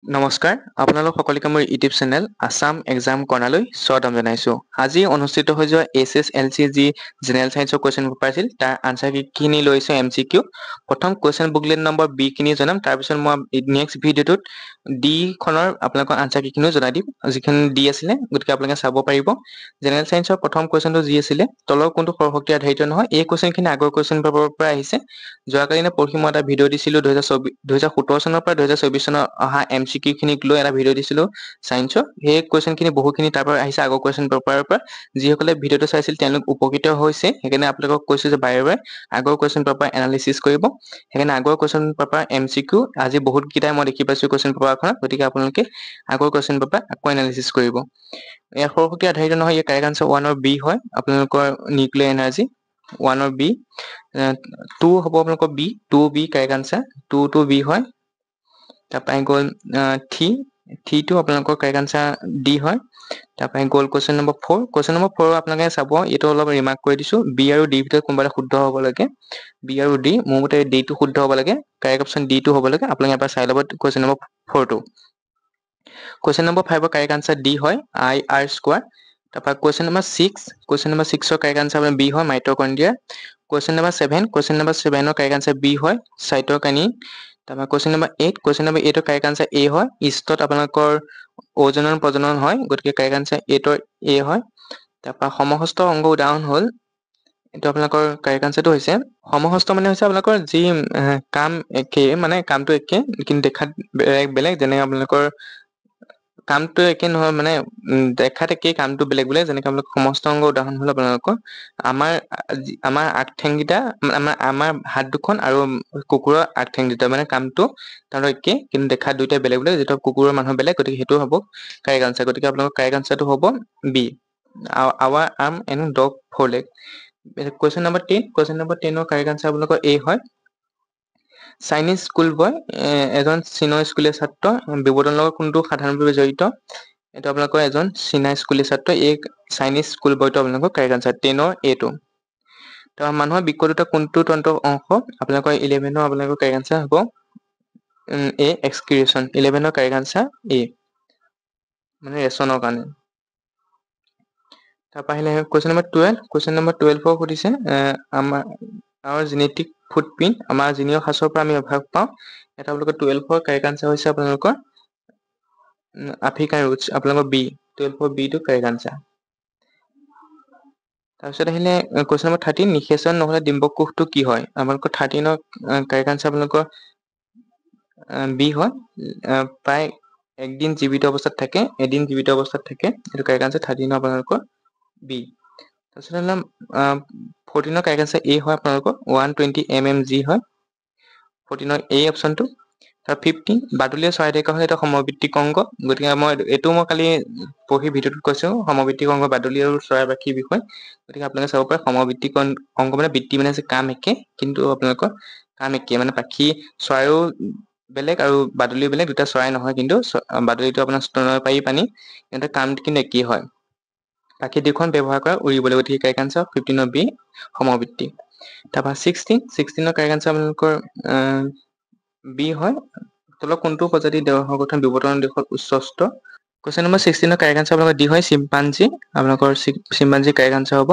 নমস্কাৰ আপোনালোক সকলোকে মোৰ ইউটিউব চেনেল আসাম এক্সাম কৰ্ণাৰলৈ স্বাগতম জনাইছোঁ। আজি অনুষ্ঠিত হৈ যোৱা SSLC যি জেনেৰেল সায়েন্সৰ কুৱেশ্যন পেপাৰ আছিল তাৰ আনসাৰ কিখিনি লৈছোঁ MCQ। প্ৰথম কুৱেশ্যন বুকলেট নম্বৰ B খিনি জনাম, তাৰপিছত মই নেক্সট ভিডিঅ'টোত D খনৰ আপোনালোকৰ আনসাৰ কিখিনিও জনাই দিম, যিখিনি D আছিলে গতিকে আপোনালোকে চাব পাৰিব। জেনেৰেল সায়েন্সৰ প্ৰথম কুৱেশ্যনটো যি আছিলে তলৰ কোনটো সৌৰশক্তি আধাৰিত নহয়, এই কুৱেশ্যনখিনি আগৰ কুৱেশ্যন পেপাৰৰ পৰা আহিছে। যোৱাকালি নে পৰহি মই এটা ভিডিঅ' দিছিলোঁ 2017 চনৰ পৰা 2024 চনৰ অহা MCQ খিনিক লৈ এটা ভিডিঅ' দিছিলোঁ সায়েন্সৰ। সেই কুৱেশ্যন খিনি বহুখিনি তাৰ পৰা আহিছে আগৰ কুৱেশ্যন পেপাৰৰ পৰা। যিসকলে ভিডিঅ'টো চাইছিল তেওঁলোক উপকৃত হৈছে, সেইকাৰণে আপোনালোকক কৈছোঁ যে বাৰে বাৰে আগৰ কুৱেশ্যন পেপাৰ এনালিচিছ কৰিব। সেইকাৰণে আগৰ কুৱেশ্যন পেপাৰ MCQ আজি বহুত কেইটাই মই দেখি পাইছোঁ কুৱেশ্যন পেপাৰখনত, গতিকে আপোনালোকে আগৰ কুৱেশ্যন পেপাৰ আকৌ এনালিচিছ কৰিব। ইয়াৰ সৌৰশক্তি আধাৰিত নহয়, ইয়াৰ কাৰেক্ট আনসাৰ 1 B হয় আপোনালোকৰ নিউক্লিয়াৰ এনাৰ্জি 1 B। 2 হ'ব আপোনালোকৰ B, 2B correct answer 2 B হয়। তাৰপৰা গ'ল 3টো আপোনালোকৰ কাৰেক্ট আনসাৰ D হয়। তাৰপৰা গ'ল কুৱেশ্যন নম্বৰ 4। কুৱেশ্যন নম্বৰ 4 আপোনালোকে চাব, এইটো অলপ ৰিমাৰ্ক কৰি দিছোঁ, B আৰু D ভিতৰত কোনোবা এটা শুদ্ধ হ'ব লাগে। B আৰু D, মোৰ মতে D টো শুদ্ধ হ'ব লাগে, কাৰেক্ট অপশ্যন D টো হ'ব লাগে। আপোনালোকে এবাৰ চাই ল'ব কুৱেশ্যন নম্বৰ 4টো। কুৱেশ্যন নম্বৰ 5ৰ কাৰেক্ট আনসাৰ D হয়, IR স্কোৱাৰ। তাৰপৰা কুৱেশ্যন নম্বৰ 6ৰ কাৰেক্ট আনসাৰ B হয়, মাইটকণ্ড্ৰিয়া। কুৱেশ্যন নম্বৰ 7ৰ কাৰেক্ট আনসাৰ B হয়, চাইট'কাইনিন। তাৰপৰা কুৱেশ্যন নম্বৰ 8ৰ কাৰেক্ট আনসাৰ A হয়, ইষ্টত আপোনালোকৰ ওজনৰ প্ৰজনন হয়, গতিকে কাৰেক্ট আনসাৰ 8ৰ A হয়। তাৰপৰা সমহস্ত অংগ উদাহৰণ হ'ল, এইটো আপোনালোকৰ কাৰেক্ট আনসাৰটো হৈছে সমহস্ত মানে হৈছে আপোনালোকৰ যি কাম একে, মানে কামটো একে কিন্তু দেখাত বেলেগ বেলেগ। যেনে আপোনালোকৰ কামটো একে নহয়, মানে দেখাত একেই কামটো বেলেগ বেলেগ। যেনেকে আপোনালোকৰ সমস্ত অংগ উদাহৰণ হ'ল আপোনালোকৰ আমাৰ আগঠেংকেইটা, আমাৰ হাত দুখন আৰু কুকুৰৰ আগঠেং দুটা, মানে কামটো তাৰ একে কিন্তু দেখাত দুইটা বেলেগ বেলেগ। যিটো কুকুৰৰ মানুহ বেলেগ, গতিকে সেইটো হ'ব কাৰেক্ট আনসাৰ। গতিকে আপোনালোকৰ কাৰেক্ট আনসাৰটো হ'ব B, our arm and dog for leg. Question number 10ৰ কাৰেক্ট আনসাৰ আপোনালোকৰ A হয়। চাইনিজ স্কুল বয়, এজন চীনৰ স্কুলীয়া ছাত্ৰ। বিৱৰ্তনৰ লগত কোনটো সাধাৰণভাৱে জড়িত? এইটো আপোনালোকৰ এজন চীনা স্কুলীয়া ছাত্ৰ। এই চাইনিজ স্কুল বয়টো আপোনালোকৰ কাৰেক্ট আনসাৰ 10ৰ A টো। তাৰপৰা মানুহৰ বিকশিত কোনটো তন্ত্ৰৰ অংশ? আপোনালোকৰ 11ৰ আপোনালোকৰ কাৰেক্ট আনসাৰ হ'ব A, এক্সক্ৰিয়েশ্যন। 11ৰ কাৰেক্ট আনসাৰ A, মানে ৰেচনৰ কাৰণে। তাৰপৰা আহিলে কুৱেশ্যন নম্বৰ 12ৰ সুধিছে আমাৰ জেনেটিক ফুটপ্ৰিণ্ট, আমাৰ জিনীয় সাঁচৰ পৰা আমি অভ্যাস পাওঁ। এটা আপোনালোকৰ 12ৰ কাৰেক্ট আনসাৰ হৈছে আপোনালোকৰ আফ্ৰিকান ৰুটছ, আপোনালোকৰ B, 12ৰ B টো কাৰেক্ট আনসাৰ। তাৰপিছত আহিলে কুৱেশ্যন নম্বৰ 13, নিষেচন নহ'লে ডিম্বক কোষটো কি হয়? আপোনালোকৰ 13ৰ কাৰেক্ট আনসাৰ আপোনালোকৰ B হয়। প্ৰায় একদিন জীৱিত অৱস্থাত থাকে, এদিন জীৱিত অৱস্থাত থাকে। এইটো কাৰেক্ট আনসাৰ 13ৰ আপোনালোকৰ B। তাৰপিছত হ'লে 14ৰ কাৰেক্ট আনসাৰ A হয় আপোনালোকৰ 120 mmG হয়, 14ৰ A অপশ্যনটো। আৰু 15 বাদুলীয়ে চৰাই দেখা হ'লে এটা সমভিত্তিক অংগ। গতিকে এইটো মই কালি পঢ়ি ভিডিঅ'টোত কৈছোঁ, সমভিত্তিক অংগ বাদুলী আৰু চৰাই বাকীৰ বিষয়। গতিকে আপোনালোকে চাব পাৰে সমভিত্তিক অংগ মানে বৃত্তি মানে হৈছে কাম একে, কিন্তু আপোনালোকৰ কাম একে মানে পাখি চৰাইও বেলেগ আৰু বাদুলিও বেলেগ, দুটা চৰাই নহয়। কিন্তু বাদুলিটো আপোনাৰ স্তন্যপায়ী প্ৰাণী, সিহঁতৰ কাম কিন্তু একেই হয়। বাকী দুখন ব্যৱহাৰ কৰা উৰিবলৈ, গতিকে কাৰেক্ট আনসাৰ 15ৰ B, সমভিত্তি। তাৰপৰা 16ৰ কাৰেক্ট আনসাৰ আপোনালোকৰ B হয়। তলত কোনটো প্ৰজাতি দেহৰ গঠন বিৱৰ্তনৰ দিশত উচ্চস্ত? কুৱেশ্যন নম্বৰ 16ৰ কাৰেক্ট আনসাৰ আপোনালোকৰ D হয়, চিম্পাঞ্জী। আপোনালোকৰ চিম্পাঞ্জী কাৰেক্ট আনসাৰ হ'ব।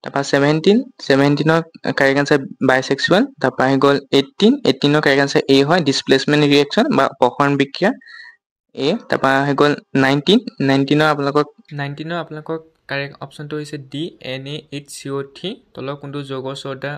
তাৰপৰা 17ৰ কাৰেক্ট আনসাৰ বাইচেক্সুৱেল। তাৰপৰা আহি গ'ল 18ৰ কাৰেক্ট আনসাৰ A হয়, ডিছপ্লেচমেণ্ট ৰিয়েকশ্যন বা অপসৰণ বিক্ৰিয়া A। তাৰপৰা আহি গ'ল 19ৰ আপোনালোকৰ কাৰেক্ট অপশ্যনটো হৈছে D, NaHCO3। তলৰ কোনটো যৌগ ছ'ডা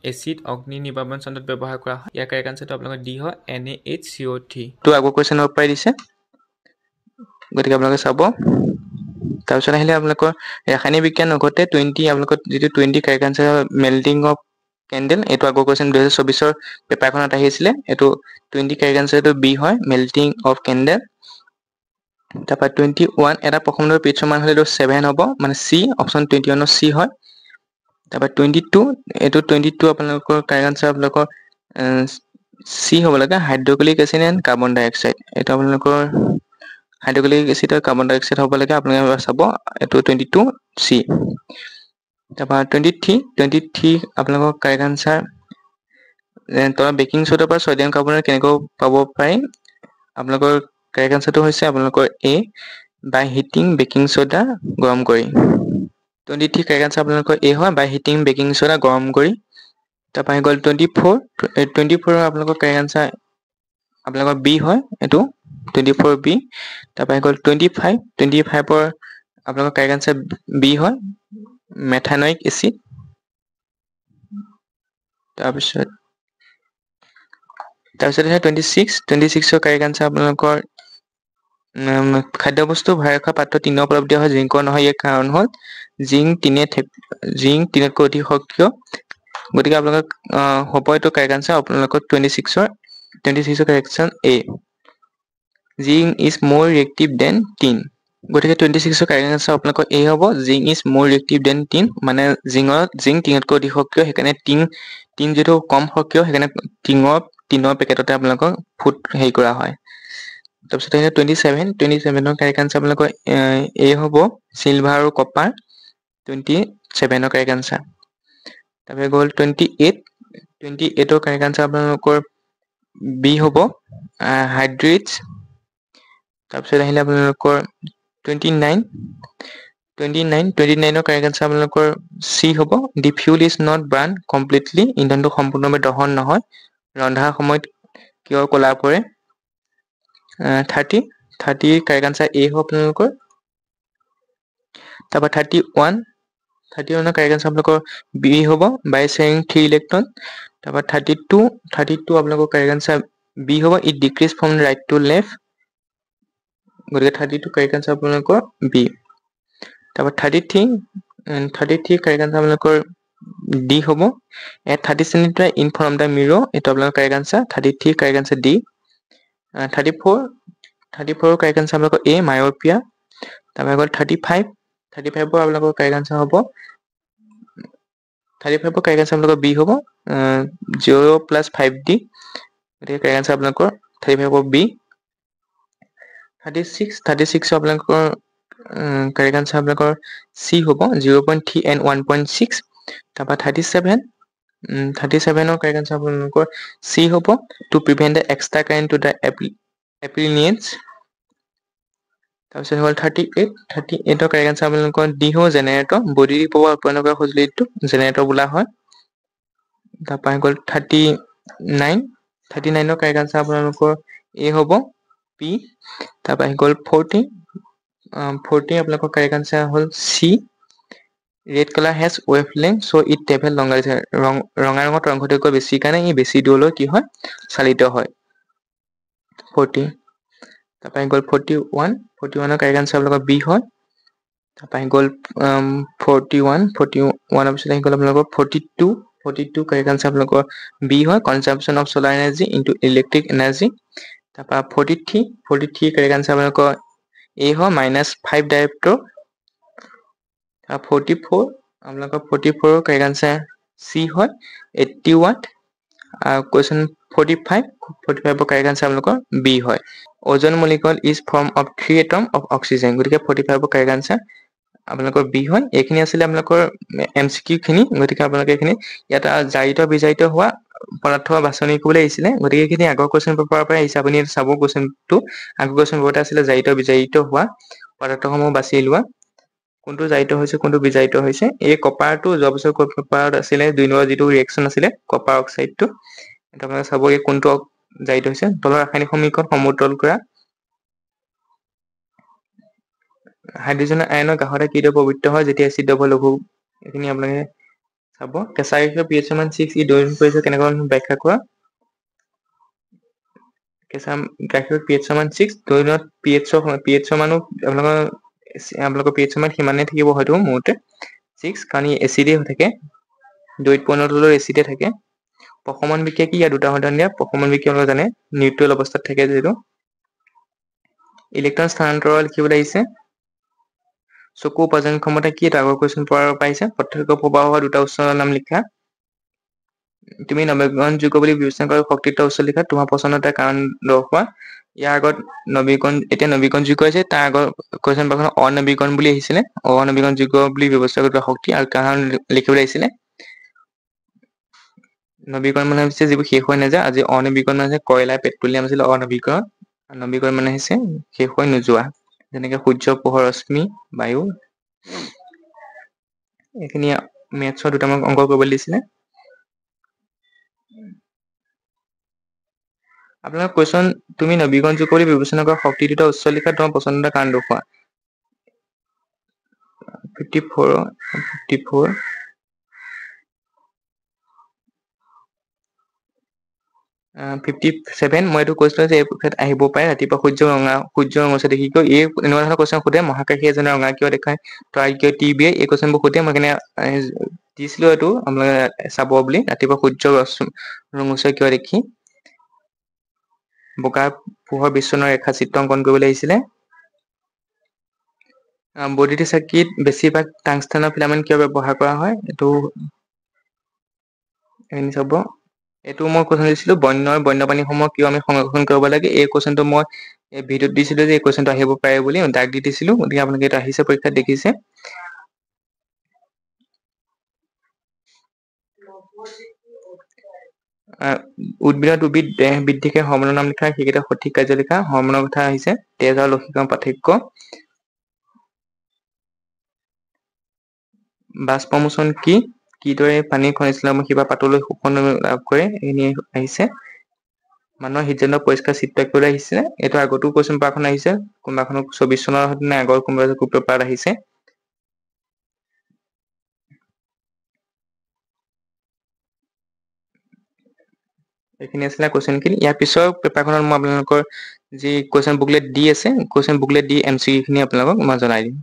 এচিড অগ্নি নিৰ্বাপন যন্ত্ৰত ব্যৱহাৰ কৰা হয়? ইয়াৰ কাৰেক্ট আনসাৰটো আপোনালোকৰ D হয়, NaHCO3। টো আগৰ কুৱেশ্যনৰ পৰাই দিছে, গতিকে আপোনালোকে চাব। তাৰপিছত আহিলে আপোনালোকৰ ৰাসায়নিক বিজ্ঞান নঘটে 20, আপোনালোকৰ যিটো 20 correct answer melting of candle. এইটো আগৰ কুৱেশ্যন 2024ৰ পেপাৰখনত আহিছিলে। এইটো 20 কাৰেক্ট আনসাৰটো B হয়, মেল্টিং অফ কেণ্ডেল। তাৰপৰা 21 এটা প্ৰথমটো পিটছৰ মান হ'লে এইটো 7 হ'ব, মানে C, অপশ্যন 21ৰ C হয়। তাৰপৰা 22, এইটো 22 আপোনালোকৰ কাৰেক্ট আনসাৰ আপোনালোকৰ C হ'ব লাগে, hydrochloric acid and carbon dioxide. এইটো আপোনালোকৰ হাইড্ৰক্লিক এচিড আৰু কাৰ্বন ডাই অক্সাইড হ'ব লাগে, আপোনালোকে চাব। এইটো 22 C। তাৰপৰা 23 আপোনালোকৰ কাৰেক্ট আনসাৰ তলৰ বেকিং চ'ডাৰ পৰা ছডিয়াম কাৰ্বনেট কেনেকৈ পাব পাৰি? আপোনালোকৰ কাৰেক্ট আনসাৰটো হৈছে আপোনালোকৰ এ বাই হিটিং বেকিং সোডা গৰম কৰি 23 কাৰেক্ট আনসাৰ আপোনালোকৰ এ হয় বাই হিটিং বেকিং সোডা গৰম কৰি তাৰপৰা আহি গ'ল 24 আপোনালোকৰ কাৰেক্ট আনসাৰ আপোনালোকৰ বি হয় এইটো 24 বি তাৰপৰা আহি গ'ল 25 আপোনালোকৰ কাৰেক্ট আনসাৰ বি হয় মেথানয়িক এচিড তাৰপিছত 26 কাৰেক্ট আনসাৰ আপোনালোকৰ খাদ্যবস্তু ভৰাই ৰখা পাত্ৰ টিনৰ উপলব্ধ দিয়া হয় জিংকৰ নহয় ইয়াৰ কাৰণ হ'ল জিংক তিনতকৈ অধিক সক্ৰিয় গতিকে আপোনালোকৰ হ'ব এইটো কাৰেক্ট আনসাৰ আপোনালোকৰ 26 correct answer A zinc is more reactive than tin গতিকে 26 কাৰেক্ট আনসাৰ আপোনালোকৰ এ হ'ব zinc is more reactive than tin মানে জিংক তিনতকৈ অধিক সক্ৰিয় সেইকাৰণে টিন যিটো কম সক্ৰিয় সেইকাৰণে টিনৰ পেকেটতে আপোনালোকৰ ফুড হেৰি কৰা হয় তাৰপিছত 27 কাৰেক্ট আনসাৰ আপোনালোকৰ এ হ'ব চিলভাৰ আৰু কপাৰ 27 কাৰেক্ট আনসাৰ তাৰপিছত গ'ল 28 কাৰেক্ট আনসাৰ আপোনালোকৰ বি হ'ব হাইড্ৰেটছ তাৰপিছত আহিলে আপোনালোকৰ 29 কাৰেক্ট আনসাৰ আপোনালোকৰ চি হ'ব the fuel is not burn completely ইন্ধনটো সম্পূৰ্ণভাৱে দহন নহয় ৰন্ধাৰ সময়ত কিয় ক'লা পৰে 30 কাৰেক্ট আনসাৰ এ হ'ব আপোনালোকৰ তাৰপৰা 31 কাৰেক্ট আনসাৰ আপোনালোকৰ বি হ'ব বাই শ্বেয়াৰিং 3 ইলেক্ট্ৰন তাৰপৰা 32 আপোনালোকৰ কাৰেক্ট আনসাৰ বি হ'ব it decrease from right to left গতিকে 32 কাৰেক্ট আনসাৰ আপোনালোকৰ বি তাৰপৰা 33 কাৰেক্ট আনসাৰ আপোনালোকৰ ডি হ'ব at 30 cm in from the মিৰৰ এইটো আপোনালোকৰ correct answer 33 correct answer D 34 correct answer আপোনালোকৰ এ মায়'পিয়া তাৰপৰা গ'ল 35 আপোনালোকৰ কাৰেক্ট আনসাৰ হ'ব 35 কাৰেক্ট আনসাৰ আপোনালোকৰ বি হ'ব 0 + 5d গতিকে কাৰেক্ট আনসাৰ আপোনালোকৰ 35 বি 36 আপোনালোকৰ কাৰেক্ট আনসাৰ আপোনালোকৰ চি হ'ব 0.3 and 1.6 তাৰপৰা 37 কাৰেক্ট আনসাৰ আপোনালোকৰ চি হ'ব to prevent the extra current to the appliance তাৰপিছত হ'ল 38 কাৰেক্ট আনসাৰ আপোনালোকৰ ডি হ'ব জেনেৰেটৰ বডি পাৱাৰ উৎপন্ন কৰা সঁজুলিটো জেনেৰেটৰ বোলা হয় তাৰপৰা গ'ল 39 কাৰেক্ট আনসাৰ আপোনালোকৰ এ হ'ব পি তাৰপৰা গ'ল 40 আপোনালোকৰ কাৰেক্ট আনসাৰ হ'ল C red colour has wave length so' it travel longer ৰঙা ৰঙৰ তৰংগদৈৰ্ঘ্য বেছি কাৰণে ই বেছি দূৰলৈ কি হয় চালিত হয় 40 তাৰপৰা গ'ল 41 কাৰেক্ট আনসাৰ আপোনালোকৰ বি হয় তাৰপৰা গ'ল 41 পিছত আহি গ'ল আপোনালোকৰ 42 কাৰেক্ট আনসাৰ আপোনালোকৰ বি হয় কনজাম্পশ্যন অফ চলাৰ এনাৰ্জি ইনটু ইলেক্ট্ৰিক এনাৰ্জি তাৰপৰা 43 কাৰেক্ট আনসাৰ আপোনালোকৰ এ হয় -5 ডায়েপ্টৰ 44 আপোনালোকৰ 44 কাৰেক্ট আনসাৰ চি হয় 80 watt কুৱেশ্যন 45 কাৰেক্ট আনসাৰ আপোনালোকৰ বি হয় ওজন molecule is form of 3 atom of oxygen গতিকে 45 কাৰেক্ট আনসাৰ আপোনালোকৰ বি হয় এইখিনি আছিলে আপোনালোকৰ MCQ খিনি গতিকে আপোনালোকে এইখিনি ইয়াত জাৰিত বিজাৰিত হোৱা পদাৰ্থ বাছনি কৰিবলৈ আহিছিলে গতিকে এইখিনি আগৰ কুৱেশ্যন পেপাৰৰ পৰা আহিছে আপুনি চাব কুৱেশ্যনটো আগৰ কুৱেশ্যন পেপাৰতে আছিলে জাৰিত বিজাৰিত হোৱা পদাৰ্থসমূহ বাছি লোৱা কোনটো জাৰিত হৈছে কোনটো বিজাৰিত হৈছে এই কপাৰটো যোৱা বছৰ পেপাৰত আছিলে 2 নম্বৰ যিটো ৰিয়েকচন আছিলে কপাৰ অক্সাইডটো এটা আপোনালোকে চাব এই কোনটো জাৰিত হৈছে তলৰ ৰাসায়নিক সমীকৰণ সমতল কৰা হাইড্ৰজেন আয়নৰ কাষতে কিটো পবিত্ৰ হয় যেতিয়া এচিড ডবল লঘু এইখিনি আপোনালোকে চাব কেঁচা গাখীৰৰ pH মান 6 ই দৈনিক পৰিছে কেনেকৈ ব্যাখ্যা কৰা কেঁচা গাখীৰৰ pH মান 6 দৈনিক pH মানো আপোনালোকৰ pH মান সিমানে থাকিব হয়তো মোৰতে 6 কাৰণ ই এচিডে হৈ থাকে দৈত পৰ্ণতলৰ এচিডে থাকে প্ৰশমন বিক্ৰিয়া কি ইয়াত দুটা সন্ধান দিয়া প্ৰশমন বিক্ৰিয়া আপোনালোকে জানে নিউট্ৰেল অৱস্থাত থাকে যিটো ইলেক্ট্ৰন স্থানান্তৰ লিখিবলৈ আহিছে চকু উপাৰ্জন ক্ষমতা কি এটা আগৰ কুৱেশ্যন পাইছে প্ৰত্যক্ষ প্ৰবাহ হোৱা দুটা উৎসৰ নাম লিখা তুমি নৱীকৰণযোগ্য বুলি বিবেচনা কৰা শক্তিৰ উৎস লিখা তোমাৰ পছন্দৰ এটা কাৰণ দৰ্শোৱা ইয়াৰ আগত এতিয়া নৱীকৰণযোগ্য হৈছে তাৰ আগৰ কুৱেশ্যন পেপাৰখন অনৱীকৰণ বুলি আহিছিলে অনৱীকৰণযোগ্য বুলি ব্যৱস্থা কৰা শক্তি আৰু কাৰণ লিখিবলৈ আহিছিলে নৱীকৰণ মানে হৈছে যিবোৰ শেষ হৈ নাযায় আজি অনৱীকৰণ মানে কয়লা পেট্ৰলিয়াম আছিলে অনৱীকৰণ নৱীকৰণ মানে হৈছে শেষ হৈ নোযোৱা, যেনেকে সূৰ্য, পোহৰ, ৰশ্মি, বায়ু। এইখিনি মেথছৰ দুটামান অংক কৰিবলৈ দিছিলে। আপোনাৰ কুৱেশ্যন, তুমি নৱীকৰণ যোগ কৰি বিবেচনা কৰা শক্তি দুটা উচ্চ লিখা তোমাৰ পচন্দৰ কাৰণ দেখুওৱা। 54 57 মই এইটো কৈছিলো যে এই পৰীক্ষাত আহিব পাৰে, ৰাতিপুৱা সূৰ্য ৰঙাছে দেখি কিয় এই এনেকুৱা ধৰণৰ কুৱেশ্যন সোধে, মহাকাশী এজনে ৰঙা কিয় দেখায়, তৰাই কিয় টিবিয়ে, এই কুৱেশ্যনবোৰ সোধে। মই কেনে দিছিলো এইটো আপোনালোকে চাব বুলি, ৰাতিপুৱা সূৰ্য ৰঙচুৱা কিয় দেখি। বগা পোহৰ বিচ্ছন্ন ৰেখা চিত্ৰ অংকন কৰিবলৈ আহিছিলে। বৈদ্যুতিক চাকিত বেছিভাগ টাংষ্টানৰ ফিলামেণ্ট কিয় ব্যৱহাৰ কৰা হয়, এইটো এইখিনি চাব। এইটো মই কুৱেশ্যন দিছিলো, বন্যপ্ৰাণীসমূহ কিয় আমি সংৰক্ষণ কৰিব লাগে। এই কুৱেশ্যনটো মই এই ভিডিঅ'ত দিছিলো যে এই কুৱেশ্যনটো আহিব পাৰে বুলি, দাগ দি দিছিলো। গতিকে আপোনালোকে এইটো আহিছে পৰীক্ষাত দেখিছে। উদ্ভিদ দেহ বৃদ্ধিকে হৰমনৰ নাম লিখা, সেইকেইটা সঠিক কাৰ্য লিখা। হৰমনৰ কথা আহিছে, তেজ আৰু লৌহিকৰ পাৰ্থক্য। বাষ্পমোচন কি, কিদৰে পানীৰ খনিজ লৱণ শিপা পাতলৈ শোষণ লাভ কৰে, এইখিনি আহিছে। মানুহৰ হৃদযন্ত্ৰ পৰিষ্কাৰ চিত্ৰ আঁকিবলৈ আহিছে। এইটো আগতো কুৱেশ্যন পেপাৰখন আহিছে, কোনোবাখনত 24 চনৰ নে আগৰ কোনোবা পেপাৰত আহিছে। এইখিনি আছিলে কুৱেশ্যনখিনি। ইয়াৰ পিছৰ পেপাৰখনত মই আপোনালোকৰ যি কুৱেশ্যন বুকলেট দি আছে, কুৱেশ্যন বুকলেট দি MCQ খিনি আপোনালোকক মই জনাই দিম।